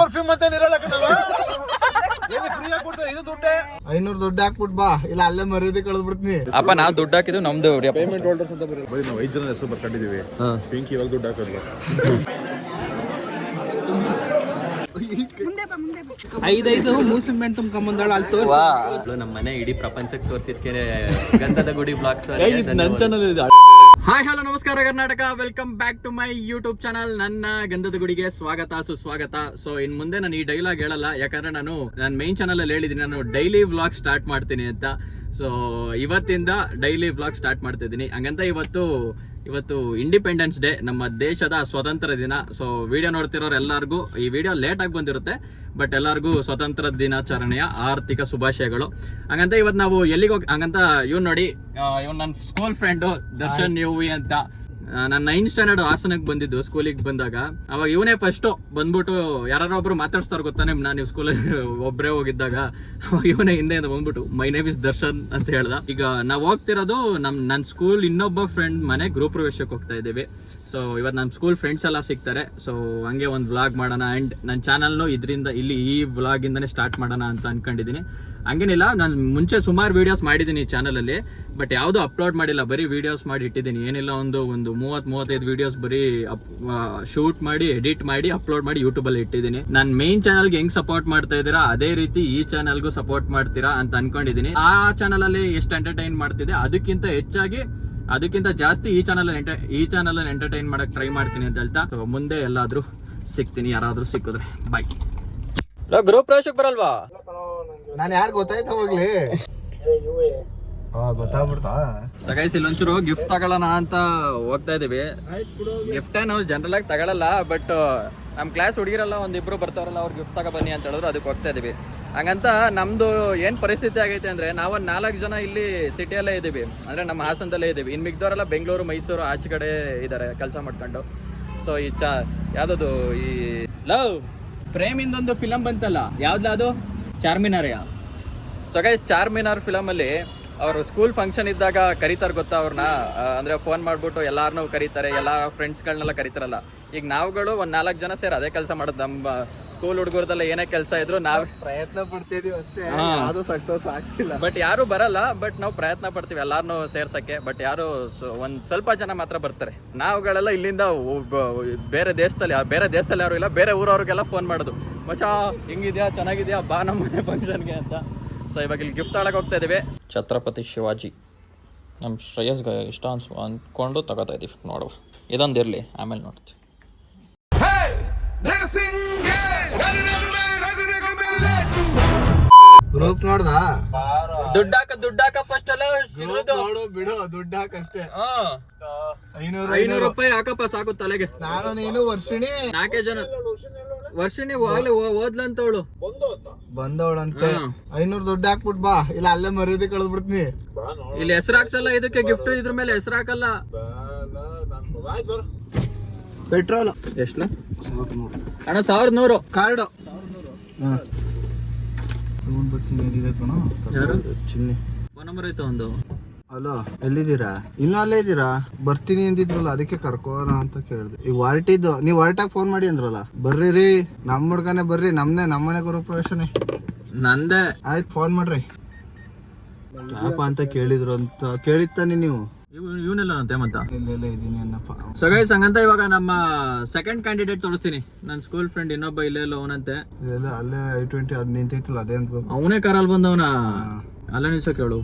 Perfume ಅಂತ ಇರಲ್ಲ free ಆಗಿ ಕೊಡ್ತಾರೆ. ಇದು ದುಡ್ಡೇ 500 ದುಡ್ಡು ಹಾಕ್ಬಿಟ್ ಬಾ, ಇಲ್ಲ ಅಲ್ಲೇ ಮರ್ಯಾದೆ ಕಳೆದ್ಬಿಡ್ತೀನಿ. ಅಪ್ಪ ನಾವು ದುಡ್ಡು ಹಾಕಿದ್ದು ನಮ್ದು ಪೇಮೆಂಟ್ ಹೋಲ್ಡರ್ಸ್ ಅಂತ ಬರೀ ನಾವು 5 ಜನ ಹೆಸರು ಬರ್ಕೊಂಡಿದೀವಿ. ಪಿಂಕಿ ಇವಾಗ ದುಡ್ಡು ಹಾಕೋದು 5 ಮೂಸಿಮೆಂಟ್ ತುಂಬ್ಕೊಂಬಂದಾಳ ಅಲ್ಲಿ ತೋರಿಸಿ ನಮ್ಮ ಮನೆ ಇಡೀ ಪ್ರಪಂಚಕ್ಕೆ ತೋರಿಸಿದ್ಕೆ ಗಂಧದ ಗುಡಿ ಬ್ಲಾಗ್ಸ್. ಹಾಯ್ ಹಲೋ ನಮಸ್ಕಾರ Karnataka, welcome back to my YouTube channel. ನನ್ನ ಗಂಧದ ಗುಡಿಗೆ ಸ್ವಾಗತ ಸುಸ್ವಾಗತ. ಸೊ ಇನ್ ಮುಂದೆ ನಾನು ಈ ಡೈಲಾಗ್ ಹೇಳಲ್ಲ, ಯಾಕಂದ್ರೆ ನಾನು ನನ್ನ ಮೈನ್ ಚಾನಲ್ ಅಲ್ಲಿ ಹೇಳಿದೀನಿ ನಾನು ಡೈಲಿ ವ್ಲಾಗ್ ಸ್ಟಾರ್ಟ್ ಮಾಡ್ತೀನಿ ಅಂತ. ಸೊ ಇವತ್ತಿಂದ ಡೈಲಿ ವ್ಲಾಗ್ ಸ್ಟಾರ್ಟ್ ಮಾಡ್ತಿದ್ದೀನಿ. ಹಂಗಂತ ಇವತ್ತು ಇಂಡಿಪೆಂಡೆನ್ಸ್ ಡೇ, ನಮ್ಮ ದೇಶದ ಸ್ವತಂತ್ರ ದಿನ. ಸೊ ವಿಡಿಯೋ ನೋಡ್ತಿರೋರು ಎಲ್ಲರಿಗೂ ಈ ವಿಡಿಯೋ ಲೇಟ್ ಆಗಿ ಬಂದಿರುತ್ತೆ, ಬಟ್ ಎಲ್ಲರಿಗೂ ಸ್ವತಂತ್ರ ದಿನಾಚರಣೆಯ ಆರ್ಥಿಕ ಶುಭಾಶಯಗಳು. ಹಂಗಂತ ಇವತ್ತು ನಾವು ಎಲ್ಲಿಗೆ ಹಂಗಂತ ಇವ್ನು ನೋಡಿ, ಇವ್ನು ನನ್ನ ಸ್ಕೂಲ್ ಫ್ರೆಂಡು ದರ್ಶನ್ ಯುವಿ ಅಂತ. ನಾನು 9th ಸ್ಟ್ಯಾಂಡರ್ಡ್ ಹಾಸನಕ್ಕೆ ಬಂದಿದ್ದು ಸ್ಕೂಲಿಗೆ ಬಂದಾಗ. ಅವಾಗ ಇವನೇ ಫಸ್ಟು ಬಂದ್ಬಿಟ್ಟು ಯಾರೊಬ್ರು ಮಾತಾಡ್ಸ್ತಾರೆ ಗೊತ್ತಾನೆ, ನಾನು ಸ್ಕೂಲಲ್ಲಿ ಒಬ್ಬರೇ ಹೋಗಿದ್ದಾಗ ಅವಾಗ ಇವನೇ ಹಿಂದೆಯಿಂದ ಬಂದ್ಬಿಟ್ಟು ಮೈ ನೇಮ್ ಇಸ್ ದರ್ಶನ್ ಅಂತ ಹೇಳ್ದ. ಈಗ ನಾವು ಹೋಗ್ತಿರೋದು ನನ್ನ ಸ್ಕೂಲ್ ಇನ್ನೊಬ್ಬ ಫ್ರೆಂಡ್ ಮನೆ ಗೃಹ ಪ್ರವೇಶಕ್ಕೆ ಹೋಗ್ತಾ ಇದ್ದೀವಿ. ಸೊ ಇವತ್ತು ನಮ್ಮ ಸ್ಕೂಲ್ ಫ್ರೆಂಡ್ಸ್ ಎಲ್ಲ ಸಿಗ್ತಾರೆ. ಸೊ ಹಂಗೆ ಒಂದು ವ್ಲಾಗ್ ಮಾಡೋಣ, ಆ್ಯಂಡ್ ನನ್ನ ಚಾನಲ್ನು ಇದರಿಂದ ಈ ವ್ಲಾಗಿಂದನೇ ಸ್ಟಾರ್ಟ್ ಮಾಡೋಣ ಅಂತ ಅನ್ಕೊಂಡಿದ್ದೀನಿ. ಹಂಗೇನಿಲ್ಲ, ನಾನು ಮುಂಚೆ ಸುಮಾರು ವೀಡಿಯೋಸ್ ಮಾಡಿದ್ದೀನಿ ಈ ಚಾನಲಲ್ಲಿ, ಬಟ್ ಯಾವುದೂ ಅಪ್ಲೋಡ್ ಮಾಡಿಲ್ಲ, ಬರೀ ವೀಡಿಯೋಸ್ ಮಾಡಿ ಇಟ್ಟಿದ್ದೀನಿ. ಏನಿಲ್ಲ ಒಂದು 30-35 ವೀಡಿಯೋಸ್ ಬರೀ ಶೂಟ್ ಮಾಡಿ ಎಡಿಟ್ ಮಾಡಿ ಅಪ್ಲೋಡ್ ಮಾಡಿ ಯೂಟ್ಯೂಬಲ್ಲಿ ಇಟ್ಟಿದ್ದೀನಿ. ನಾನು ಮೇನ್ ಚಾನಲ್ಗೆ ಹೆಂಗ್ ಸಪೋರ್ಟ್ ಮಾಡ್ತಾ ಇದ್ದೀರಾ ಅದೇ ರೀತಿ ಈ ಚಾನಲ್ಗೂ ಸಪೋರ್ಟ್ ಮಾಡ್ತೀರಾ ಅಂತ ಅನ್ಕೊಂಡಿದ್ದೀನಿ. ಆ ಚಾನಲಲ್ಲಿ ಎಷ್ಟು ಎಂಟರ್ಟೈನ್ ಮಾಡ್ತಿದೆ ಅದಕ್ಕಿಂತ ಜಾಸ್ತಿ ಈ ಚಾನಲ್ ಎಂಟರ್ಟೈನ್ ಮಾಡಕ್ ಟ್ರೈ ಮಾಡ್ತೀನಿ ಅಂತ ಹೇಳ್ತಾ ಮುಂದೆ ಎಲ್ಲಾದ್ರೂ ಸಿಗ್ತೀನಿ, ಯಾರಾದ್ರೂ ಸಿಕ್ಕಿದ್ರೆ. ಬಾಯ್. ಗೃಹ ಪ್ರವೇಶಕ್ಕೆ ಬರಲ್ವಾ? ನಾನು ಯಾರು ಗೊತ್ತಾಯ್ತಾ ಹೋಗ್ಲಿ, ಗೊತ್ತಾಗ್ಬಿಡ್ತಾ. ಗೈಸ್ ಇಲ್ಲಿ ಒಂಚೂರು ಗಿಫ್ಟ್ ತಗೊಳ್ಳೋಣ ಅಂತ ಹೋಗ್ತಾ ಇದೀವಿ. ಗಿಫ್ಟೇ ನಾವು ಜನರಲ್ ಆಗಿ ತಗೊಳ್ಳಲ್ಲ, ಬಟ್ ನಮ್ಮ ಕ್ಲಾಸ್ ಹುಡುಗಿರಲ್ಲ ಒಂದಿಬ್ರು ಬರ್ತಾರಲ್ಲ, ಅವ್ರು ಗಿಫ್ಟ್ ತಗೋ ಬನ್ನಿ ಅಂತ ಹೇಳಿದ್ರು, ಅದಕ್ಕೆ ಹೋಗ್ತಾ ಇದೀವಿ. ಹಂಗಂತ ನಮ್ದು ಏನ್ ಪರಿಸ್ಥಿತಿ ಆಗೈತೆ ಅಂದ್ರೆ, ನಾವೊಂದು 4 ಜನ ಇಲ್ಲಿ ಸಿಟಿಯಲ್ಲೇ ಇದ್ದೀವಿ, ಅಂದ್ರೆ ನಮ್ಮ ಹಾಸನದಲ್ಲೇ ಇದ್ದೀವಿ. ಇನ್ನು ಮಿಕ್ದವರೆಲ್ಲ ಬೆಂಗಳೂರು, ಮೈಸೂರು ಆಚೆ ಕಡೆ ಇದ್ದಾರೆ ಕೆಲಸ ಮಾಡ್ಕೊಂಡು. ಸೊ ಈ ಯಾವ್ದು ಈ ಲವ್ ಪ್ರೇಮಿಂದೊಂದು ಫಿಲಮ್ ಬಂತಲ್ಲ, ಯಾವ್ದು ಚಾರ್ಮಿನಾರ್ಯ. ಸೊ ಗೈಸ್ ಚಾರ್ಮಿನಾರ್ ಫಿಲಮಲ್ಲಿ ಅವರು ಸ್ಕೂಲ್ ಫಂಕ್ಷನ್ ಇದ್ದಾಗ ಕರೀತಾರೆ ಗೊತ್ತಾ ಅವ್ರನ್ನ, ಅಂದರೆ ಫೋನ್ ಮಾಡಿಬಿಟ್ಟು ಎಲ್ಲಾರನ್ನೂ ಕರೀತಾರೆ, ಎಲ್ಲ ಫ್ರೆಂಡ್ಸ್ಗಳನ್ನೆಲ್ಲ ಕರೀತಾರಲ್ಲ. ಈಗ ನಾವುಗಳು ಒಂದು 4 ಜನ ಸೇರಿ ಅದೇ ಕೆಲಸ ಮಾಡೋದು. ನಮ್ಮ ಸ್ಕೂಲ್ ಹುಡುಗರದೆಲ್ಲ ಏನೇ ಕೆಲಸ ಇದ್ರು ನಾವು ಪ್ರಯತ್ನ ಪಡ್ತಿದೀವಿ ಅಷ್ಟೇ, ಅದು ಸಕ್ಸಸ್ ಆಗ್ತಿಲ್ಲ. ಬಟ್ ಯಾರು ಬರಲ್ಲ, ಬಟ್ ನಾವು ಪ್ರಯತ್ನ ಪಡ್ತೀವಿ ಎಲ್ಲಾರನ್ನೂ ಸೇರ್ಸಕ್ಕೆ. ಬಟ್ ಯಾರು ಒಂದು ಸ್ವಲ್ಪ ಜನ ಮಾತ್ರ ಬರ್ತಾರೆ. ನಾವುಗಳೆಲ್ಲ ಇಲ್ಲಿಂದ ಬೇರೆ ದೇಶದಲ್ಲಿ ಯಾರು ಇಲ್ಲ, ಬೇರೆ ಊರವ್ರಿಗೆಲ್ಲ ಫೋನ್ ಮಾಡೋದು, ಮಚಾ ಹಿಂಗಿದ್ಯಾ, ಚೆನ್ನಾಗಿದ್ಯಾ, ಬಾ ನಮ್ಮ ಮನೆ ಫಂಕ್ಷನ್ಗೆ ಅಂತ. ಸೊ ಇವಾಗ ಇಲ್ಲಿ ಗಿಫ್ಟ್ ತಗೊಳಕ್ ಹೋಗ್ತಾ ಇದೀವಿ. ಛತ್ರಪತಿ ಶಿವಾಜಿ ನಮ್ಮ ಶ್ರೇಯಸ್ಗೆ ಇಷ್ಟ ಅಂದ್ಕೊಂಡು ತಗೋತಾ ಇದೀವಿ. ನೋಡುವ, ಇದೊಂದಿರಲಿ, ಆಮೇಲೆ ನೋಡ್ತೀವಿ. ಗ್ರೂಪ್ ನೋಡ್ದ, ದುಡ್ಡಾಕ ಫಸ್ಟ್ ಅಲ್ಲ ನೋಡು ಬಿಡು, ದುಡ್ಡು ಹಾಕಷ್ಟೇ. 500 ರೂಪಾಯಿ ಹಾಕಪ್ಪ ಸಾಕು ತಲೆಗೆ. ನಾನು ನೀನು ವರ್ಷಿಣಿ 4 ಜನ. ವರ್ಷಿಣಿ ಓದ್ಲಂತವಳು ಬಂದವಳಂತೆ. 500 ದುಡ್ಡು ಹಾಕ್ಬಿಟ್ ಬಾ, ಇಲ್ಲ ಅಲ್ಲೇ ಮರ್ಯಾದೆ ಕಳೆದ್ಬಿಡ್ತೀನಿ. ಇಲ್ಲಿ ಹೆಸರು ಹಾಕ್ಸಲ್ಲ, ಇದಕ್ಕೆ ಗಿಫ್ಟ್ ಇದ್ರ ಮೇಲೆ ಹೆಸರು ಹಾಕಲ್ಲ. ಪೆಟ್ರೋಲ್ ಎಷ್ಟು ಅಣ್ಣ? 1100 ಕಾರ್ಡು. ಯಾರು ಚಿನ್ನಿ ಫೋನ್ ನಂಬರ್ ಐತ ಒಂದು. ಹಲೋ, ಎಲ್ಲಿದ್ದೀರಾ? ಇನ್ನೂ ಅಲ್ಲೇ ಇದ್ದೀರಾ? ಬರ್ತೀನಿ ಅಂದಿದ್ರಲ್ಲ, ಅದಕ್ಕೆ ಕರ್ಕೋಣ ಅಂತ ಕೇಳಿದೆ. ಈಗ ಹೊರಟಿದ್ದು ನೀವು ಹೊರಟಾಗ ಫೋನ್ ಮಾಡಿ ಅಂದ್ರಲ್ಲ, ಬರ್ರಿ ರೀ ನಮ್ಮ ಹುಡ್ಗನೆ ಬರ್ರಿ, ನಮ್ಮನೆ ಗೃಹ ಪ್ರವೇಶನೇ ನಂದೇ. ಆಯ್ತು ಫೋನ್ ಮಾಡ್ರಿ ಯಾಪ ಅಂತ ಕೇಳಿದ್ರು ಅಂತ ಕೇಳಿತ್ತಾನೆ ನೀವು. ಇವನೆಲ್ಲ ಅಂತ ಮತ್ತ ಇಲ್ಲೆಲ್ಲ ಇದೀನಿ ಅನ್ನಪ್ಪ. ಸೊ ಗೈಸ್ ಹಂಗಂತ ಇವಾಗ ನಮ್ಮ ಸೆಕೆಂಡ್ ಕ್ಯಾಂಡಿಡೇಟ್ ತೋರಿಸ್ತೀನಿ. ನನ್ನ ಸ್ಕೂಲ್ ಫ್ರೆಂಡ್ ಇನ್ನೊಬ್ಬ ಇಲ್ಲೆಲ್ಲ ಅವನಂತೆ, ಇಲ್ಲೆಲ್ಲ ಅಲ್ಲೇ I-20 ಅದು ನಿಂತೈತಲ್ಲ, ಅದೇ ಅನ್ಬೇಕು. ಅವನೇ ಕಾರಲ್ಲಿ ಬಂದವನ, ಅಲ್ಲ ನಿಲ್ಸೋ ಕೇಳು.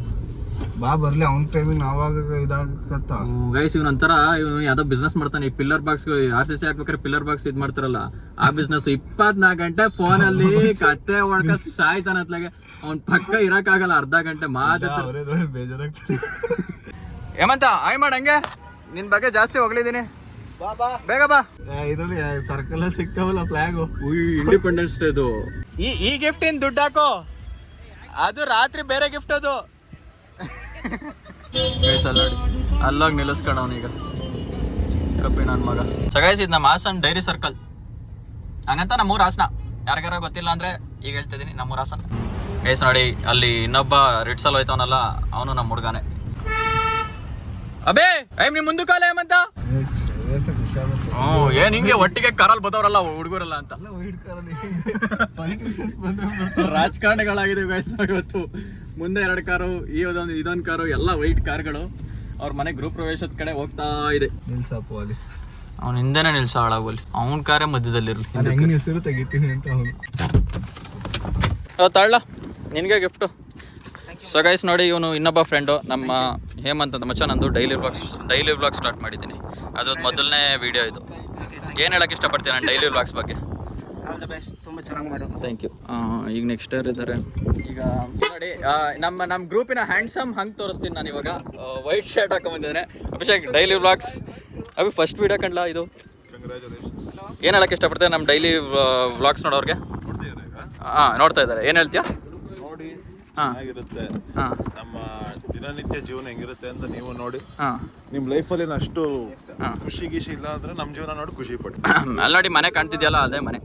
ಬಾ ಬರ್ಲಿ, ಅವ್ನ ಟೈಮಿಂಗ್ ನಾವಾಗ ಇದಾಗತ್ತ. ಗೈಸ್ ಇವನಂತರ ಇವನು ಯಾವ್ದೋ ಬಿಸ್ನೆಸ್ ಮಾಡ್ತಾನೆ. ಈ ಪಿಲ್ಲರ್ ಬಾಕ್ಸ್ RCC ಹಾಕ್ಬೇಕಾದ್ರೆ ಪಿಲ್ಲರ್ ಬಾಕ್ಸ್ ಇದ್ ಮಾಡ್ತಾರಲ್ಲ, ಆ ಬಿಸ್ನೆಸ್. 24 ಗಂಟೆ ಫೋನ್ ಅಲ್ಲಿ ಕತ್ತೆ ಹೊಡ್ಕ ಸಾಯ್ತಾನ ಅತ್ಲಾಗೆ. ಅವ್ನ್ ಪಕ್ಕ ಇರಕ್ಕಾಗಲ್ಲ, ಅರ್ಧ ಗಂಟೆ ಮಾತಾಡ್ತಾರೆ, ಬೇಜಾರಾಗ್ತದೆ. ಹೇಮಂತ ಆಯ್ ಮಾಡ, ಹಂಗೆ ನಿನ್ ಬಗ್ಗೆ ಜಾಸ್ತಿ ಹೊಗಳಿದೀನಿ, ಬೇಗ ಬಾ. ಇದ್ರಲ್ಲಿ ಸರ್ಕಲ್ ಸಿಗ್ತಾವಲ್ಲ ಫ್ಲಾಗು, ಇಂಡಿಪೆಂಡೆನ್ಸ್ ಡೇ ಇದು. ಈ ಗಿಫ್ಟ್ ಏನ್ ದುಡ್ಡು ಹಾಕೋ, ಅದು ರಾತ್ರಿ ಬೇರೆ ಗಿಫ್ಟ್ ಅದು. ಅಲ್ಲೋಗಿ ನಿಲ್ಲಿಸ್ಕೊಂಡವನೀಗ ಕಪ್ಪಿ ನನ್ನ ಮಗ. ಸಗಾಯಿಸಿ ಇದು ನಮ್ಮ ಹಾಸನ್ ಡೈರಿ ಸರ್ಕಲ್. ಹಂಗಂತ ನಮ್ಮೂರು ಹಾಸನ, ಯಾರಿಗಾರ ಗೊತ್ತಿಲ್ಲ ಅಂದ್ರೆ ಈಗ ಹೇಳ್ತಿದ್ದೀನಿ, ನಮ್ಮೂರು ಹಾಸನ್. ಗೈಸ್ ನೋಡಿ, ಅಲ್ಲಿ ಇನ್ನೊಬ್ಬ ರಿಟ್ಸಲ್ ಹೋಯ್ತವನಲ್ಲ, ಅವನು ನಮ್ಮ ಹುಡುಗನೇ. ಅಬೇ ನಿಮ್ ಮುಂದಕ್ಕೆ ಹೇಮಂತ. ಏನ್ ಹಿಂಗೆ ಒಟ್ಟಿಗೆ ಕಾರಲ್ಲಿ ಬದವರಲ್ಲ ಹುಡುಗರಲ್ಲ ಅಂತ ರಾಜಕಾರಣಿಗಳಾಗಿದೆ ಇವತ್ತು. ಮುಂದೆ 2 ಕಾರು, ಇದೊಂದು ಕಾರು, ಎಲ್ಲ ವೈಟ್ ಕಾರ್ಗಳು. ಅವ್ರ ಮನೆ ಗೃಹ ಪ್ರವೇಶದ ಕಡೆ ಹೋಗ್ತಾ ಇದೆ. ನಿಲ್ಸಪ್ಪು ಅಲ್ಲಿ ಅವ್ನ ಹಿಂದೆನೆ ನಿಲ್ಸ ಹಾಳಾಗೋಲಿ, ಅವನ ಕಾರೇ ಮಧ್ಯದಲ್ಲಿರ್ಲಿ. ಹೆಂಗಿನ ಹೆಸರು ತೆಗಿತೀನಿ ಅಂತ ಅವನು. ತಳ್ಳ ನಿನಗೆ ಗಿಫ್ಟು. ಸೊ ಗೈಸ್ ನೋಡಿ, ಇವನು ಇನ್ನೊಬ್ಬ ಫ್ರೆಂಡು ನಮ್ಮ ಹೇಮಂತ್ ಅಂತ ಮಚ್ಚ. ನಂದು ಡೈಲಿ ವ್ಲಾಗ್ ಸ್ಟಾರ್ಟ್ ಮಾಡಿದ್ದೀನಿ. ಅದ್ರದ್ದು ಮೊದಲನೇ ವಿಡಿಯೋ ಇದು. ಏನು ಹೇಳಕ್ಕೆ ಇಷ್ಟಪಡ್ತೀನಿ ನಾನು ಡೈಲಿ ವ್ಲಾಗ್ಸ್ ಬಗ್ಗೆ? ತುಂಬ ಚೆನ್ನಾಗಿ ಮಾಡು. Thank you. ಈಗ ನೆಕ್ಸ್ಟ್ ಇಯರ್ ಇದ್ದಾರೆ. ಈಗ ನೋಡಿ, ನಮ್ಮ ಗ್ರೂಪಿನ ಹ್ಯಾಂಡ್ಸಮ್ ಹಂಗೆ ತೋರಿಸ್ತೀನಿ ನಾನು ಇವಾಗ. ವೈಟ್ ಶರ್ಟ್ ಹಾಕೊಂಬಂದಿದ್ದೇನೆ. Abhishek daily vlogs Abhi first video ಕಂಡ್ಲಾ ಇದು? ಏನು ಹೇಳಕ್ಕೆ ಇಷ್ಟಪಡ್ತೇನೆ ನಮ್ಮ ಡೈಲಿ ವ್ಲಾಗ್ಸ್ ನೋಡೋರಿಗೆ? ನೋಡ್ತಾ ಇದ್ದಾರೆ. ಏನು ಹೇಳ್ತೀಯಾ? ಆಗಿರುತ್ತೆ ನಮ್ಮ ದಿನನಿತ್ಯ ಜೀವನ ಹೆಂಗಿರುತ್ತೆ ಅಂತ ನೀವು ನೋಡಿ. ನಿಮ್ ಲೈಫಲ್ಲಿ ಅಷ್ಟು ಖುಷಿ ಗಿಷಿ ಇಲ್ಲ ಅಂದ್ರೆ ನಮ್ ಜೀವನ ನೋಡಿ ಖುಷಿ ಪಟ್ಟು. ಅಲ್ಲಿ ನೋಡಿ ಮನೆ ಕಾಣ್ತಿದ್ಯಲ್ಲ, ಅದೇ ಮನೆ.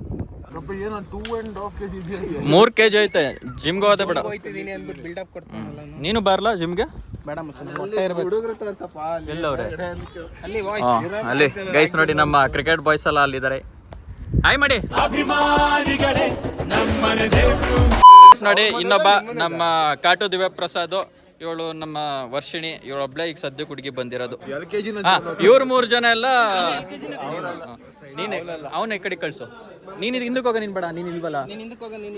ಏನೋ 2.5 kg ಇದೆಯಾ? 3 kg ಐತೆ. ಜಿಮ್ಗೆ ಹೋಗೋದೇ ಬೇಡ. ಹೋಗ್ತಿದ್ದೀನಿ ಅಂದ್ಬಿಟ್ಟು ಬಿಲ್ಡಪ್ ಕೊಡ್ತಾನಲ್ಲ. ನೀನು ಬರಲ್ಲ ಜಿಮ್ಗೆ? ಬೇಡ ಮಚ್ಚ, ಹೊಟ್ಟೆ ಇರ್ಬೇಕು. ಹುಡುಗರು ತೋರ್ಸಪ್ಪ ಎಲ್ಲವ್ರೆ ಅಲ್ಲಿ ವಾಯ್ಸ್ ಅಲ್ಲಿ ಗೈಸ್ ನೋಡಿ, ನಮ್ಮ ಕ್ರಿಕೆಟ್ ಬಾಯ್ಸ್ ಎಲ್ಲ ಅಲ್ಲಿದ್ದಾರೆ. ಹಾಯ್ ಮಾಡಿ. ನೋಡಿ ಇನ್ನೊಬ್ಬ ನಮ್ಮ ಕಾಟು ದಿವ್ಯ ಪ್ರಸಾದ್, ಇವಳು ನಮ್ಮ ವರ್ಷಿಣಿ, ಇವಳೊಬ್ಳೆ ಈಗ ಸದ್ಯಕ್ಕೆ ಹುಡುಗಿ ಬಂದಿರೋದು. ಇವ್ರು 3 ಜನ ಎಲ್ಲ ನೀನೆ. ಅವನ ಈ ಕಡೆ ಕಳ್ಸು. ನೀನ್ ಇದು ಹಿಂದಕ್ಕೆ ಹೋಗ, ನೀನ್ ಬೇಡ, ನೀನ್ ಇಲ್ವಲ್ಲ.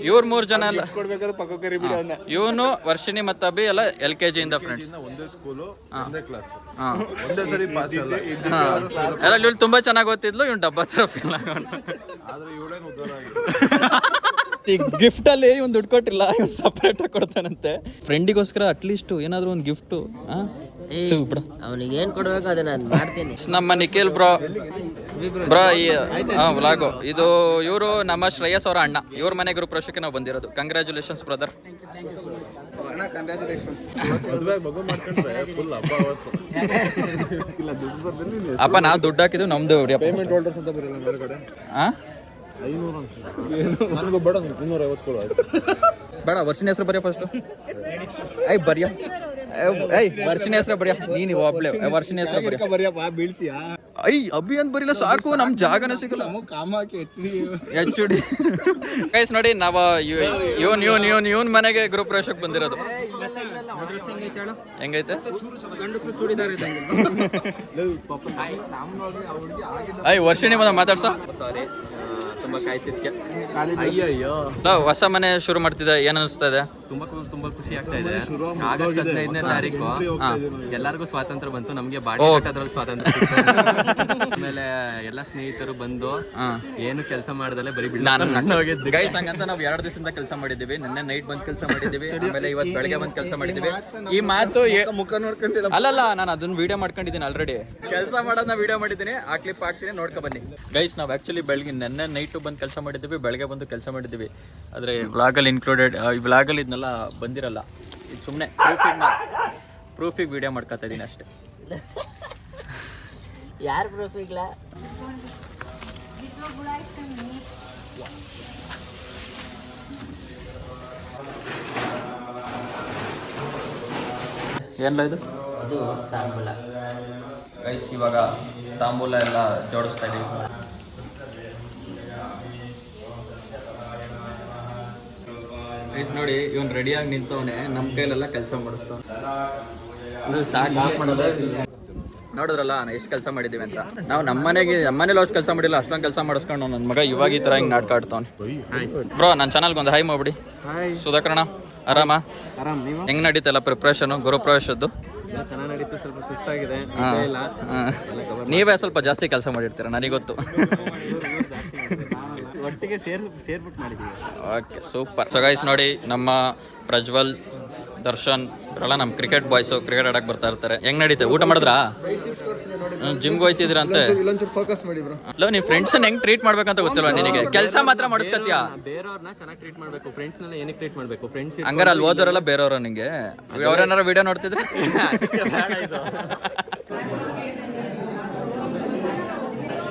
ಇವ್ರು 3 ಜನ ಎಲ್ಲ. ಇವನು ವರ್ಷಿಣಿ ಮತ್ತು ಅಭಿ ಎಲ್ಲ LKG ಇಂದ ಫ್ರೆಂಡ್ಸ್. ಒಂದೇ ಸ್ಕೂಲು, ಒಂದೇ ಕ್ಲಾಸ್, ಒಂದೇ ಸರಿ ಪಾಸ್ ಅಲ್ಲ. ಎಲ್ಲ ಇವಳು ತುಂಬಾ ಚೆನ್ನಾಗಿ ಓದ್ತಿದ್ಲು, ಇವ್ನು ಡಬ್ಬಾ ತರ ಫೀಲ್ ಆಗೋಣ. ಆದ್ರೆ ಇವಳೇನು ಉದ್ದಾರ ಆಗಿದೆ. ಈ ಗಿಫ್ಟ್ ಅಲ್ಲಿ ಇವ್ನು ದುಡ್ಡು ಕೊಟ್ಟಿಲ್ಲ, ಇವ್ನು ಸಪ್ರೇಟ್ ಆಗಿ ಕೊಡ್ತಾನಂತೆ. ಫ್ರೆಂಡಿಗೋಸ್ಕರ ಅಟ್ಲೀಸ್ಟ್ ಏನಾದ್ರು ಒಂದು ಗಿಫ್ಟ್. ಅವನಿಗೆ ಏನ್ ಕೊಡ್ಬೇಕು ಅದನ್ನ ಮಾಡ್ತೀನಿ. ನಮ್ಮ ನಿಖಿಲ್ ಬ್ರೋ ಈ ವ್ಲಾಗು ಇದು. ಇವರು ನಮ್ಮ ಶ್ರೇಯಸ್ ಅವರ ಅಣ್ಣ. ಇವ್ರ ಮನೆ ಗ್ರೂಪ್ ಪ್ರವೇಶಕ್ಕೆ ನಾವು ಬಂದಿರೋದು. Congratulations brother. ಅಪ್ಪ ನಾವು ದುಡ್ಡು ಹಾಕಿದ್ದು ನಮ್ದು. ಪೇಮೆಂಟ್ ಹೋಲ್ಡರ್ಸ್ ಅಂತ ಬರಲ್ಲ ಮೇಲ್ಗಡೆ. 500 ನನಗೂ ಬೇಡ, 250 ಕೊಡು. ಬೇಡ, ವರ್ಷಿನ ಹೆಸರು ಬರೆಯ ಫಸ್ಟ್. ಬರಿಯ ವರ್ಷಿನ ಹೆಸರು ಬರಿಯ. ನೀನು ಒಬ್ಳೆ ವರ್ಷಿನ ಹೆಸರು ಬರಿಯ. ಬೀಳ್ಸಿಯಾ? ಅಭಿ ಅಂತ ಬರಿಲ್ಲ ಸಾಕು, ನಮ್ ಜಾಗನೇ ಸಿಗಲ್ಲ. HD ಗೈಸ್ ನೋಡಿ, ನಾವು ಇವನ್ ಮನೆಗೆ ಗೃಹ ಪ್ರವೇಶಕ್ಕೆ ಬಂದಿರೋದು. ಹೆಂಗೈತೆ? ವರ್ಷಿಣಿ ಮಾತಾಡ್ಸ. ಸಾರಿ, ತುಂಬಾ ಕಾಯ್ತಿದ್ಕೆ. ಹೊಸ ಮನೆ ಶುರು ಮಾಡ್ತಿದ್ದೆ, ಏನ್ ಅನಿಸ್ತಾ ಇದೆ? ತುಂಬಾ ಖುಷಿ ಆಗ್ತಾ ಇದೆ. ಆಗಸ್ಟ್ 15ನೇ ತಾರೀಕು ಎಲ್ಲರಿಗೂ ಸ್ವಾತಂತ್ರ್ಯ ಬಂತು, ನಮ್ಗೆ ಬಾಡಿ ಕಟ್ಟೋದ್ರಲ್ಲಿ ಸ್ವಾತಂತ್ರ್ಯ ಸಿಕ್ತು. ಆಮೇಲೆ ಎಲ್ಲ ಸ್ನೇಹಿತರು ಬಂದು ಏನು ಕೆಲಸ ಮಾಡ್ದಲೆ ಬರೀ ಗೈಸ್ ಹಂಗಂತ ನಾವು 2 ದಿವಸದಿಂದ ಕೆಲಸ ಮಾಡಿದ್ದೀವಿ. ನಿನ್ನೆ ನೈಟ್ ಬಂದ್ ಕೆಲಸ ಮಾಡಿದ್ದೀವಿ, ಆಮೇಲೆ ಇವತ್ತು ಬೆಳಗ್ಗೆ ಬಂದ್ ಕೆಲಸ ಮಾಡಿದ್ದೀವಿ. ಈ ಮಾತು ಮುಖ ನೋಡ್ಕೊಂಡಿಲ್ಲ. ಅಲ್ಲಲ್ಲ, ನಾನು ಅದನ್ನ ವಿಡಿಯೋ ಮಾಡ್ಕೊಂಡಿದ್ದೀನಿ ಆಲ್ರೆಡಿ. ಕೆಲಸ ಮಾಡೋದನ್ನ ವಿಡಿಯೋ ಮಾಡಿದ್ದೀನಿ, ಆ ಕ್ಲಿಪ್ ಹಾಕ್ತೀನಿ, ನೋಡ್ಕೊ ಬನ್ನಿ. ಗೈಸ್ ನಾವು ಆಕ್ಚುಲಿ ಬೆಳಗ್ಗೆ ನಿನ್ನೆ ನೈಟ್ ಬಂದು ಕೆಲಸ ಮಾಡಿದ್ದೀವಿ, ಬೆಳಗ್ಗೆ ಬಂದು ಕೆಲಸ ಮಾಡಿದ್ದೀವಿ. ಆದರೆ ವ್ಲಾಗಲ್ಲಿ ಇನ್ಕ್ಲೂಡೆಡ್, ಈ ವ್ಲಾಗಲ್ಲಿ ಇದನ್ನೆಲ್ಲ ಬಂದಿರಲ್ಲ. ಇದು ಸುಮ್ಮನೆ ಪ್ರೂಫಿಗೆ ವಿಡಿಯೋ ಮಾಡ್ಕೊತಾ ಇದ್ದೀನಿ ಅಷ್ಟೇ. ಯಾರು ಪ್ರೂಫಿಗ್ಲ? ಏನಿಲ್ಲ ಇದು ಅದು ತಾಂಬೂಲ. ಗೈಸ್ ಇವಾಗ ತಾಂಬೂಲ ಎಲ್ಲ ಜೋಡಿಸ್ತಾ ಇದೀವಿ. ಗೈಸ್ ನೋಡಿ, ಇವನ್ ರೆಡಿಯಾಗಿ ನಿಂತವನೆ, ನಮ್ಮ ಕೈಲೆಲ್ಲ ಕೆಲಸ ಮಾಡಿಸ್ತಾವ. ನೋಡಿದ್ರಲ್ಲ ನಾನು ಎಷ್ಟು ಕೆಲಸ ಮಾಡಿದ್ದೀವಿ ಅಂತ. ನಾವು ನಮ್ಮನೇಲಿ ಅಷ್ಟು ಕೆಲಸ ಮಾಡಿಲ್ಲ, ಅಷ್ಟೊಂದು ಕೆಲಸ ಮಾಡಿಸ್ಕೊಂಡು ನನ್ನ ಮಗ ಇವಾಗ ಈ ಥರ ಹಿಂಗೆ ನಾಟಕ ಆಡ್ತಾವನೆ. ಬ್ರೋ ನನ್ನ ಚಾನಲ್ಗೆ ಒಂದು ಹೈ ಮಾಡ್ಬಿಡಿ. ಸುಧಾಕರಣ ಆರಾಮ? ಹೆಂಗ್ ನಡೀತಲ್ಲ ಪ್ರಿಪ್ರೇಷನ್ ಗುರು ಪ್ರವೇಶದ್ದು? ಚೆನ್ನಾಗಿ ನಡೀತು, ಸ್ವಲ್ಪ ಸುಸ್ತಾಗಿದೆ. ನೀವೇ ಸ್ವಲ್ಪ ಜಾಸ್ತಿ ಕೆಲಸ ಮಾಡಿರ್ತೀರ, ನನಗೆ ಗೊತ್ತು. ಒಟ್ಟಿಗೆ ಸೇರ್ಬಿಟ್ಟು ಮಾಡಿದ್ದೀವಿ. Okay super. ಸೊ ಗೈಸ್ ನೋಡಿ, ನಮ್ಮ ಪ್ರಜ್ವಲ್, ದರ್ಶನ್ ಅವರೆಲ್ಲ ನಮ್ಮ ಕ್ರಿಕೆಟ್ ಬಾಯ್ಸು, ಕ್ರಿಕೆಟ್ ಆಡಕ್ಕೆ ಬರ್ತಾ ಇರ್ತಾರೆ. ಹೆಂಗ್ ನಡೀತೆ? ಊಟ ಮಾಡಿದ್ರಾ? ಜಿಮ್ಗೆ ಹೋಯ್ತಿದ್ರ ಅಂತೆ. ಫೋಕಸ್ ಮಾಡಿ ಬ್ರೋ. ಅಲ್ಲ, ನೀವು ಫ್ರೆಂಡ್ಸನ್ನ ಹೆಂಗ್ ಟ್ರೀಟ್ ಮಾಡ್ಬೇಕಂತ ಗೊತ್ತಿಲ್ಲ ನಿನಗೆ. ಕೆಲಸ ಮಾತ್ರ ಮಾಡಿಸ್ಕತ್ತೀಯಾ? ಬೇರೆಯವ್ರನ್ನ ಚೆನ್ನಾಗಿ ಟ್ರೀಟ್ ಮಾಡ್ಬೇಕು, ಫ್ರೆಂಡ್ಸ್ನೆಲ್ಲ ಏನಕ್ಕೆ ಟ್ರೀಟ್ ಮಾಡ್ಬೇಕು? ಫ್ರೆಂಡ್ಸ್ ಹಂಗಾರೆ ಅಲ್ಲಿ ಓದೋರೆಲ್ಲ ಬೇರೆಯವ್ರ ನಿಂಗೆ? ಅವ್ರೇನಾರ ವಿಡಿಯೋ ನೋಡ್ತಿದ್ರೆ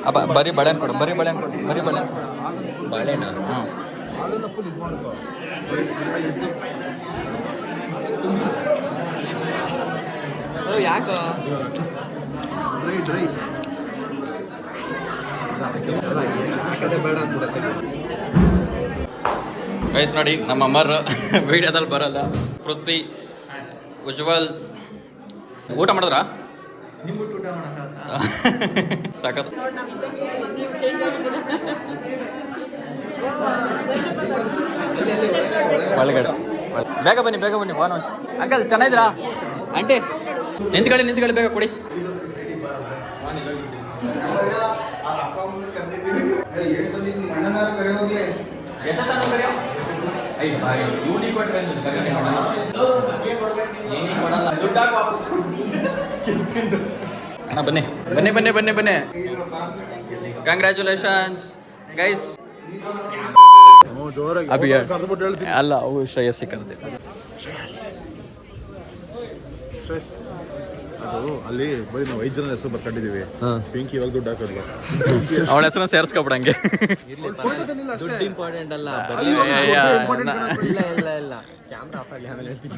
ಅಪ್ಪ ಬರೀ ಬಾಳೆಹಣ್ಣು ಕೊಡು, ಬರೀ ಬಾಳೆಹಣ್ಣು ಕೊಡು, ಬರೀ ಬಾಳೆಹಣ್ಣು ಕೊಡು. ಬಾಳೆಹಣ್ಣು ಹಾಲನ್ನ ಫುಲ್ ಇದು ಮಾಡ್ಕೋ. ಯಾಕೋ ಡ್ರೈ ಗೈಸ್ ನೋಡಿ ನಮ್ಮ ಅಮ್ಮರು ವಿಡಿಯೋದಲ್ಲಿ ಬರಲ್ಲ. ಪೃಥ್ವಿ, ಉಜ್ವಲ್ ಊಟ ಮಾಡಿದ್ರಾ? ಸಾಕತ್ ಒಳಗಡೆ ಬೇಗ ಬನ್ನಿ ವಾನ್ ಅಂಕಲ್ ಚೆನ್ನಾಗಿದ್ದೀರಾ? ಆಂಟಿ ನಿಂತ್ಕೊಳ್ಳಿ ಬೇಗ ಕೊಡಿ. ಬನ್ನಿ ಕಂಗ್ರ್ಯಾಚುಲೇಷನ್ಸ್ ಗೈಸ್. ಅಭಿ ಅಲ್ಲ ಅವು ಶ್ರೇಯಸ್ ಕರ್ತೀವಿ. ಅದು ಅಲ್ಲಿ ಬರೀ ನಾವು 5 ಜನ ಹೆಸರು ಬರ್ಕೊಂಡಿದೀವಿ. ಪಿಂಕಿ ಇವಾಗ ದುಡ್ಡು ಹಾಕೋದು ಅವಳ ಹೆಸರು ಸೇರಿಸ್ಕೊಬಿಡಂಗೆ. ದುಡ್ಡು ಇಂಪಾರ್ಟೆಂಟ್ ಅಲ್ಲ, ಇಲ್ಲ ಕ್ಯಾಮ್ರಾ ಆಫ್ ಆಗಿ ಆಮೇಲೆ ಹೇಳ್ತೀನಿ.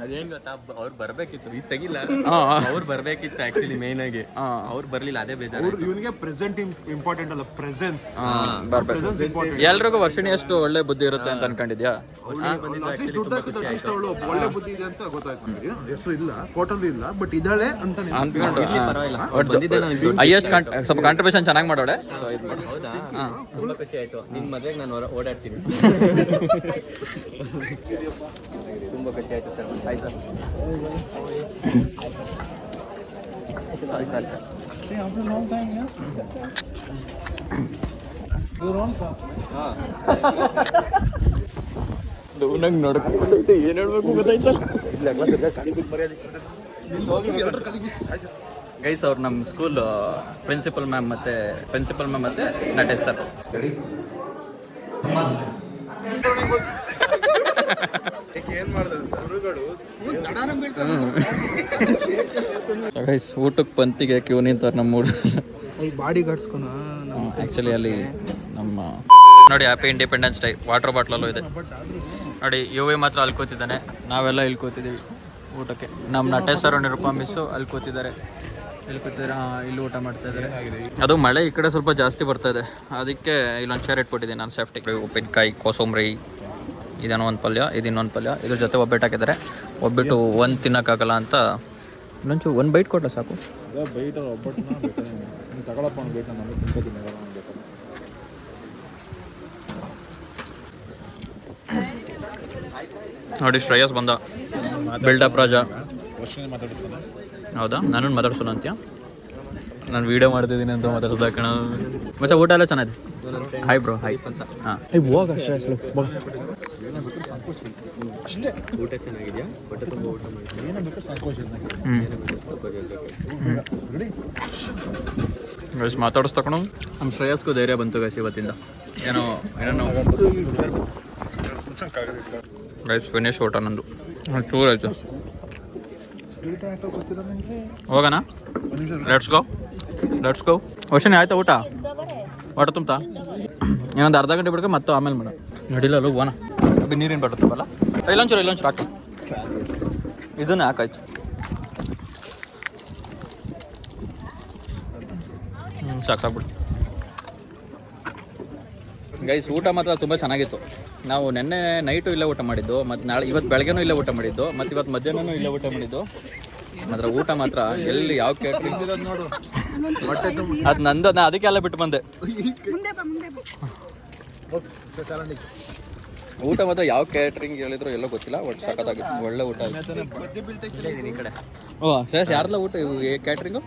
ಅದೇನ್ ಗೊತ್ತಾ, ಅವ್ರು ಬರ್ಬೇಕಿತ್ತು, ಇದು ತೆಗಿಲ್ಲ. ಅವ್ರು ಬರ್ಬೇಕಿತ್ತು ಆಕ್ಚುಲಿ ಮೇನ್ ಆಗಿ. ಅವ್ರು ಬರ್ಲಿಲ್ಲ, ಅದೇ ಬೇಜಾರು. ಇವನಿಗೆ ಪ್ರೆಸೆಂಟ್ ಇಂಪಾರ್ಟೆಂಟ್ ಅಲ್ಲ, ಪ್ರೆಸೆನ್ಸ್. ಎಲ್ರಿಗೂ ವರ್ಷಿಣಿ ಎಷ್ಟು ಒಳ್ಳೆ ಬುದ್ಧಿ ಇರುತ್ತೆ ಅಂತ ಅನ್ಕೊಂಡಿದ್ಯಾ? ಒಳ್ಳೆ ಬುದ್ಧಿ ಇದೆ ಅಂತ ಗೊತ್ತಾಯ್ತು. ಹೆಸರು ಇಲ್ಲ, ಫೋಟೋ ಇಲ್ಲ, ಬಟ್ ಇದ್ದಾಳೆ ಅಂತ ಅಂದ್ಕೊಂಡು ಹೈಯೆಸ್ಟ್ ಸ್ವಲ್ಪ ಕಾಂಟ್ರಿಬ್ಯೂಷನ್ ಚೆನ್ನಾಗಿ ಮಾಡೋಳೆ. ಹೌದಾ? ತುಂಬಾ ಖುಷಿ ಆಯ್ತು. ನಿನ್ ಮದ್ವೆಗೆ ನಾನು ಓಡಾಡ್ತೀನಿ. ತುಂಬಾ ಖುಷಿ ಆಯ್ತು ಸರ್. Hi sir. ನಂಗೆ ನೋಡಕ್ಕೆ ಏನು ಹೇಳ್ಬೇಕು ಗೊತ್ತಾಯ್ತಲ್ಲ. ಗೈಸ್ ಅವ್ರು ನಮ್ಮ ಸ್ಕೂಲ್ ಪ್ರಿನ್ಸಿಪಲ್ ಮ್ಯಾಮ್ ಮತ್ತೆ ನಟೇಶ್ ಸರ್. ಗೈಸ್ ಊಟಕ್ಕೆ ಪಂತಿಗೆ ಕ್ಯೂ ನಿಂತವ್ರು ನಮ್ಮ ಊರು. ಬಾಡಿ ಗಾಡ್ಸ್ಕೊಣ. ಆ್ಯಕ್ಚುಲಿ ಅಲ್ಲಿ ನಮ್ಮ ನೋಡಿ ಹ್ಯಾಪಿ ಇಂಡಿಪೆಂಡೆನ್ಸ್ ಡೇ ವಾಟರ್ ಬಾಟ್ಲಲ್ಲೂ ಇದೆ ನೋಡಿ. ಯುವಿ ಮಾತ್ರ ಅಲ್ಲಿ ಕೂತಿದ್ದಾನೆ, ನಾವೆಲ್ಲ ಇಲ್ಲಿ ಕೂತಿದ್ದೀವಿ ಊಟಕ್ಕೆ. ನಮ್ಮ ನಟೇಶ್ ಸರ್ ನಿರುಪಮ ಮಿಸ್ಸು ಅಲ್ಲಿ ಕೂತಿದ್ದಾರೆ. ಇಲ್ಲಿ ಊಟ ಮಾಡ್ತಾ ಇದ್ದಾರೆ. ಅದು ಮಳೆ ಈ ಕಡೆ ಸ್ವಲ್ಪ ಜಾಸ್ತಿ ಬರ್ತಾ ಇದೆ, ಅದಕ್ಕೆ ಇಲ್ಲೊಂದು ಚೇರ್ ಇಟ್ಬಿಟ್ಟಿದ್ದೀನಿ ನಾನು ಸೇಫ್ಟಿ. ಉಪ್ಪಿನಕಾಯಿ, ಕೋಸಂಬರಿ, ಇದೇನೋ ಒಂದು ಪಲ್ಯ, ಇನ್ನೊಂದು ಪಲ್ಯ, ಇದ್ರ ಜೊತೆ ಒಬ್ಬಟ್ಟು ಹಾಕಿದ್ದಾರೆ. ಒಬ್ಬಟ್ಟು ಒಂದು ತಿನ್ನೋಕ್ಕಾಗಲ್ಲ ಅಂತ ಇನ್ನೊಂಚು ಒಂದು ಬೈಟ್ ಕೊಟ್ಟರೆ ಸಾಕು. ಬೈಟ್ ಒಬ್ಬಟ್ಟು ತಗೊಳಪ್ಪ ಬೈಟ್ ನಾನು ತಿನ್ಕೋತೀನಿ. ನೋಡಿ ಶ್ರೇಯಸ್ ಬಂದ, ಬಿಲ್ಡಪ್ ರಾಜ. ಮಾತಾಡಿಸ್ತಾನೆ. ಹೌದಾ? ನಾನು ಮಾತಾಡ್ಸೋಣ ಅಂತೀಯ? ನಾನು ವೀಡಿಯೋ ಮಾಡ್ತಿದ್ದೀನಿ ಅಂತ ಮಾತಾಡ್ಸ್ದ ಕಣ. ಮತ್ತೆ ಊಟ ಎಲ್ಲ ಚೆನ್ನಾಗಿದೆ. ಹಾಯ್ ಬ್ರೋ, ಹಾಯ್ ಅಂತ. ಹಾಂ ಹೋಗ ಶ್ರೇಯಸ್ ಅಷ್ಟೇ. ಊಟ ಚೆನ್ನಾಗಿದೆಯಾ? ಹೊಟ್ಟೆ ತುಂಬ ಊಟ ಮಾಡಿ ಏನಬೇಕು ಸಂಕೋಚ. ಗೈಸ್ ಮಾತಾಡಿಸ್ತಕೊಂಡು ನಮ್ಮ ಶ್ರೇಯಸ್ಗೂ ಧೈರ್ಯ ಬಂತು ಗೈಸ್ ಇವತ್ತಿಂದ. ಏನೋ ಗೈಸ್ ಫಿನಿಶ್ ಊಟ ನಂದು ಚೂರು ಆಯಿತು. ಹೋಗೋಣ, ಲೆಟ್ಸ್ ಗೋ. ವರ್ಷನೇ ಆಯ್ತಾ ಊಟ? ಹೊಟ್ಟೆ ತುಂಬ್ತಾ? ಇನ್ನೊಂದು ಅರ್ಧ ಗಂಟೆ ಬಿಡ್ಕೊ ಮತ್ತೆ ಆಮೇಲೆ ಮೇಡಮ್ ನಡಿಲ್ಲ ಹೋಗೋಣ. ನೀರಿನ ಬಟ್ಟೆ ತುಂಬಲ್ಲ. ಇಲ್ಲೊಂಚೂರು ಹಾಕಿ, ಇದನ್ನೇ ಹಾಕಾಯ್ತು. ಸಾಕಾಗ್ಬಿಡು ಗೈಸ್. ಊಟ ಮಾತ್ರ ತುಂಬ ಚೆನ್ನಾಗಿತ್ತು. ನಾವು ನೆನ್ನೆ ನೈಟು ಇಲ್ಲೇ ಊಟ ಮಾಡಿದ್ದು, ಮತ್ತು ಇವತ್ತು ಬೆಳಗ್ಗೆನೂ ಇಲ್ಲೇ ಊಟ ಮಾಡಿದ್ದು, ಮತ್ತು ಇವತ್ತು ಮಧ್ಯಾಹ್ನನೂ ಇಲ್ಲೇ ಊಟ ಮಾಡಿದ್ದು. ಮಾತ್ರ ಊಟ ಮಾತ್ರ ಎಲ್ಲಿ ಯಾವ ಕ್ಯಾಟ್ರಿಂಗ್ ಅದು ನಂದು, ನಾ ಅದಕ್ಕೆ ಎಲ್ಲ ಬಿಟ್ಟು ಬಂದೆ. ಊಟ ಮಾತ್ರ ಯಾವ ಕ್ಯಾಟ್ರಿಂಗ್ ಹೇಳಿದ್ರು ಎಲ್ಲೋ ಗೊತ್ತಿಲ್ಲ, ಒಟ್ಟು ಸಖತ್ತಾಗಿತ್ತು, ಒಳ್ಳೆ ಊಟ ಈ ಕಡೆ. ಓ ಶ್ರೇಯಸ್, ಯಾರಲ್ಲ ಊಟ ಕ್ಯಾಟ್ರಿಂಗು?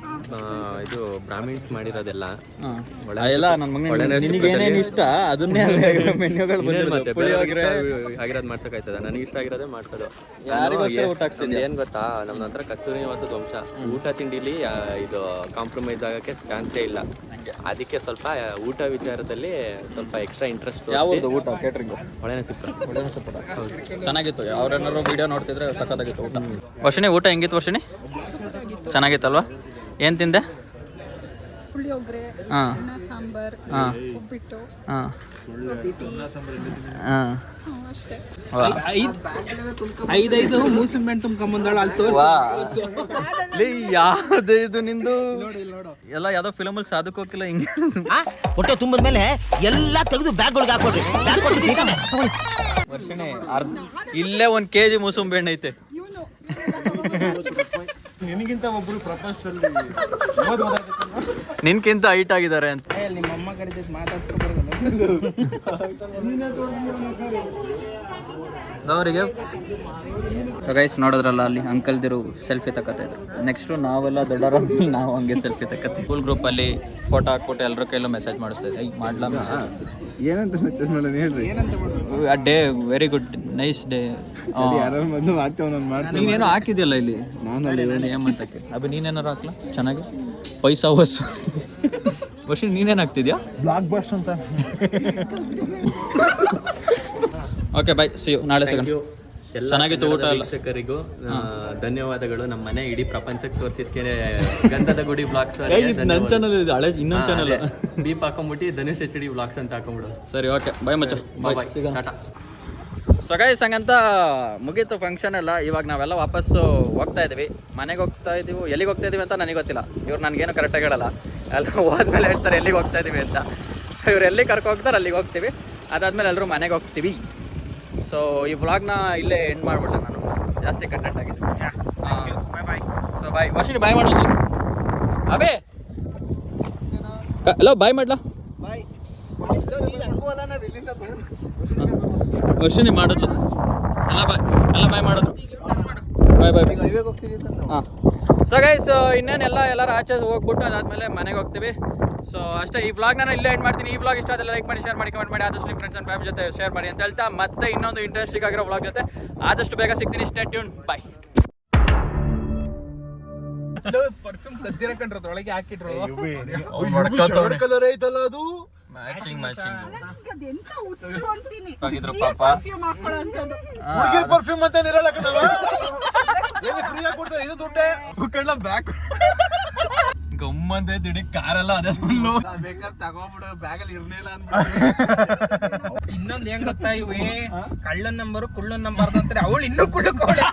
ಇದು ಬ್ರಾಹ್ಮಿನ್ಸ್ ಮಾಡಿರೋದೆಲ್ಲ ಎಲ್ಲ ನನ್ನ ಮಗನ ನಿನಗೆ ಏನೇನು ಇಷ್ಟ ಅದನ್ನೇ ಮೆನ್ಯೂಗಳು ಆಗಿರೋದು ಮಾಡ್ಸೋಕಾಯ್ತದ. ನನಗೆ ಇಷ್ಟ ಆಗಿರೋದೇ ಮಾಡ್ಸೋದು. ಯಾರಿಗೋಸ್ಕರ ಊಟ ಹಾಕ್ಸಿದ್ದೆ ಏನು ಗೊತ್ತಾ, ನಮ್ಮ ಹತ್ರ ಕಸ್ತೂರಿ ನಿವಾಸದ ವಂಶ. ಊಟ ತಿಂಡಿಲಿ ಇದು ಕಾಂಪ್ರಮೈಸ್ ಆಗೋಕ್ಕೆ ಚಾನ್ಸೇ ಇಲ್ಲ. ಅದಕ್ಕೆ ಸ್ವಲ್ಪ ಊಟ ವಿಚಾರದಲ್ಲಿ ಸ್ವಲ್ಪ ಎಕ್ಸ್ಟ್ರಾ ಇಂಟ್ರೆಸ್ಟ್. ಯಾವ್ದು ಊಟ ಕ್ಯಾಟ್ರಿಂಗು? ಒಳ್ಳೆನೇ ಸಿಕ್ತು. ಚೆನ್ನಾಗಿತ್ತು. ಅವ್ರೇನಾದ್ರು ವಿಡಿಯೋ ನೋಡ್ತಿದ್ರೆ ಸಖತ್ತಾಗಿತ್ತು ಊಟ. ವರ್ಷಿಣಿ ಊಟ ಹೆಂಗಿತ್ತು ವರ್ಷಿಣಿ? ಚೆನ್ನಾಗಿತ್ತಲ್ವಾ? ಏನು ತಿಂದೆ? ಪುಳಿಯೋಗರೆ, ಹಾ ಅನ್ನ ಸಾಂಬಾರ್, ಹಾ ಉಪ್ಪಿಟ್ಟು, ಹಾ ರೊಟ್ಟಿ, ಹಾ ಅಷ್ಟೇ. ಐದೈದು ಮೂಸಂಬೆಣ್ಣು ತುಂಬ್ಕೊಂಬಂದಾಳ ಅಲ್ಲಿ ತೋರಿಸಿ. ಯಾವ್ದು ಇದು ನಿಂದು ಎಲ್ಲ ಯಾವ್ದೋ ಫಿಲಮಲ್ಲಿ ಸಾಧಕ್ ಹೋಗಿಲ್ಲ ಹಿಂಗೆ ಹೊಟ್ಟೆ ತುಂಬದ ಮೇಲೆ ಎಲ್ಲ ತೆಗೆದು ಬ್ಯಾಗ್ಗಳಿಗೆ ಹಾಕೊಡ್ರಿ. ವರ್ಷಣೆ ಇಲ್ಲೇ 1 kg ಮೂಸುಂಬಿ ಐತೆ. ನಿನಗಿಂತ ಒಬ್ರು ಪ್ರಪಂಚದಲ್ಲಿ ನಿನ್ಕಿಂತ ಹೈಟ್ ಆಗಿದ್ದಾರೆ ಅಂತ. ನಿಮ್ಮ ಅಮ್ಮ ಕರೀತೈತೆ ಮಾತಾಡ್ಸ್ಕೊಬಾರ್ದಲ್ಲ. ಅವರಿಗೆ ಸೊ ಗೈಸ್ ನೋಡಿದ್ರಲ್ಲ ಅಲ್ಲಿ ಅಂಕಲ್ದಿರು ಸೆಲ್ಫಿ ತಕ್ಕತ್ತ ಇದ್ರು. ನೆಕ್ಸ್ಟು ನಾವೆಲ್ಲ ದೊಡ್ಡವರಲ್ಲಿ ನಾವು ಹಂಗೆ ಸೆಲ್ಫಿ ತಕ್ಕತ್ತೀವಿ. ಸ್ಕೂಲ್ ಗ್ರೂಪಲ್ಲಿ ಫೋಟೋ ಹಾಕ್ಬಿಟ್ಟು ಎಲ್ಲರ ಕೈಲೂ ಮೆಸೇಜ್ ಮಾಡಿಸ್ತಾ ಇದ್ದೆ. ಈಗ ಮಾಡ್ಲಾ ಏನಂತ ಮೆಸೇಜ್ ಮಾಡೋದು ಹೇಳ್ರಿ. ಆ day very good nice day. ಯಾರು ಮೊದಲು ಮಾಡ್ತೇವೆ ಒಂದೊಂದು ಮಾಡ್ತೀವಿ. ನೀನೇನೋ ಹಾಕಿದ್ಯಲ್ಲ ಇಲ್ಲಿ ನಾನು ಏಮಂತಕ್ಕೆ ಅಬ್ಬ ನೀನೇನಾರು ಹಾಕ್ಲಾ ಚೆನ್ನಾಗಿ ಪೈಸಾ ಹೊಸ ವರ್ಷ ನೀನೇನು ಹಾಕ್ತಿದ್ಯಾ? ಬ್ಲಾಕ್ ಬಸ್ಟ್ ಅಂತ. ಓಕೆ ಬಾಯ್ ಸಿ ಯು ನಾಳೆ ಸಿಗೋಣ. ಎಲ್ಲ ಚೆನ್ನಾಗಿತ್ತು ಊಟ ಎಲ್ಲ. ವೀಕ್ಷಕರಿಗೂ ಧನ್ಯವಾದಗಳು. ನಮ್ಮ ಮನೆ ಇಡೀ ಪ್ರಪಂಚಕ್ಕೆ ತೋರಿಸಿದ್ಕೆ ಗಂಧದ ಗುಡಿ ಬ್ಲಾಗ್ಸ್ ನನ್ನ ಚಾನಲ್ ಇದೆ ಹಳೆ ಇನ್ನೊಂದು ಚಾನಲ್ ಬೀಪ್ ಹಾಕೊಂಡ್ಬಿಟ್ಟು ಧನುಷ್ HD ಬ್ಲಾಗ್ಸ್ ಅಂತ ಹಾಕೊಂಡ್ಬಿಡು. ಸರಿ ಓಕೆ ಬಾಯ್ ಮಚ್ಚ ಬಾಯ್ ಟಾಟಾ. ಸೊ ಗೈಸ್ ಹಂಗಂತ ಮುಗೀತು ಫಂಕ್ಷನ್ ಎಲ್ಲ. ಇವಾಗ ನಾವೆಲ್ಲ ವಾಪಸ್ಸು ಹೋಗ್ತಾ ಇದೀವಿ, ಮನೆಗೆ ಹೋಗ್ತಾ ಇದೀವಿ. ಎಲ್ಲಿಗೆ ಹೋಗ್ತಾ ಇದೀವಿ ಅಂತ ನನಗೆ ಗೊತ್ತಿಲ್ಲ. ಇವ್ರು ನನಗೇನು ಕರೆಕ್ಟಾಗಿ ಹೇಳಲ್ಲ. ಎಲ್ಲ ಹೋದ್ಮೇಲೆ ಹೇಳ್ತಾರೆ ಎಲ್ಲಿಗೆ ಹೋಗ್ತಾ ಇದೀವಿ ಅಂತ. ಸೊ ಇವ್ರು ಎಲ್ಲಿಗೆ ಕರ್ಕೊ ಹೋಗ್ತಾರೆ ಅಲ್ಲಿಗೆ ಹೋಗ್ತೀವಿ. ಅದಾದ್ಮೇಲೆ ಎಲ್ಲರೂ ಮನೆಗೆ ಹೋಗ್ತೀವಿ. ಸೊ ಈ ವ್ಲಾಗ್ನ ಇಲ್ಲೇ ಎಂಡ್ ಮಾಡ್ಬಿಟ್ಟೆ ನಾನು, ಜಾಸ್ತಿ ಕಂಟೆಂಟ್ ಆಗಿದೆ. ಬಾಯ್ ಬಾಯ್. ಸೊ ಬಾಯ್ ವರ್ಷಿನಿ ಬಾಯ್ ಮಾಡೋ ಸರ್. ಅಬೇ ಹಲೋ ಬಾಯ್ ಮಾಡ್ಲಾ? ವರ್ಷಿನಿ ಮಾಡಿದ್ಲು ಎಲ್ಲ ಬಾಯ್ ಮಾಡಿದ್ರು. ಬಾಯ್ ಬಾಯ್ ಹಾಂ. ಸೊ ಗೈಸ್ ಇನ್ನೇನೆಲ್ಲ ಎಲ್ಲರೂ ಆಚೆ ಹೋಗ್ಬಿಟ್ಟು ಅದಾದಮೇಲೆ ಮನೆಗೆ ಹೋಗ್ತೀವಿ. ಸೊ ಅಷ್ಟೇ, ಈ ವ್ಲಾಗ್ ನಾನು ಇಲ್ಲೇ ಎಂಡ್ ಮಾಡ್ತೀನಿ. ಈ ವ್ಲಾಗ್ ಇಷ್ಟ ಆದ್ರೆ ಲೈಕ್ ಮಾಡಿ, ಶೇರ್ ಮಾಡಿ, ಕಮೆಂಟ್ ಮಾಡಿ, ಆದಷ್ಟು ನಿಮ್ಮ ಫ್ರೆಂಡ್ಸ್ ಆ್ಯಂಡ್ ಫ್ಯಾಮಿಲಿ ಜೊತೆ ಶೇರ್ ಮಾಡಿ ಅಂತ ಹೇಳ್ತಾ ಮತ್ತೆ ಇನ್ನೊಂದು ಇಂಟ್ರೆಸ್ಟಿಂಗ್ ಆಗಿರೋ ವ್ಲಾಗ್ ಜೊತೆ ಆದಷ್ಟು ಬೇಗ ಸಿಗ್ತೀನಿ. Stay tune. ಬಾಯ್. ಪರ್ಫ್ಯೂಮ್ ಕದ್ದಿರ ಕಂಡ್ರ ಒಳಗೆ ಹಾಕಿಟ್ರು. ಕಲರ್ ಐತಲ್ಲ ಅದು. ಮ್ಯಾಚಿಂಗ್ ಅದೆಂತ ಹುಚ್ಚು ಅಂತೀನಿ. ಪಾಪ ಪರ್ಫ್ಯೂಮ್ ಹಾಕೊಳ್ಳೋಂಥದ್ದು. ಹುಡುಗಿರ್ ಪರ್ಫ್ಯೂಮ್ ಅಂತ ಇರಲ್ಲ ಕಣವ. ಏನು ಫ್ರೀ ಆಗಿ ಕೊಡ್ತಾರೆ, ಇದು ದುಡ್ಡೇ. ಕಳ್ಳ ಬ್ಯಾಗ್ ಗಮ್ಮಂತೆ ತಿಡಿ ಕಾರೆಲ್ಲ ಅದೇ ಸ್ಮೆಲ್ಲು. ಬೇಕಾದ್ರೆ ತಗೊಂಡ್ಬಿಡು, ಬ್ಯಾಗಲ್ಲಿ ಇರ್ಲಿಲ್ಲ ಅಂದ್ಬಿಟ್ಟು. ಇನ್ನೊಂದ್ ಹೆಂಗ್ ಗೊತ್ತಾ ಇವೆ, ಕಳ್ಳನ್ ನಂಬರು ಕುಳ್ಳನ್ ನಂಬರ್ ಅಂತಾರೆ. ಅವಳು ಇನ್ನೂ ಕುಳ್ಳಕೋಳೆ.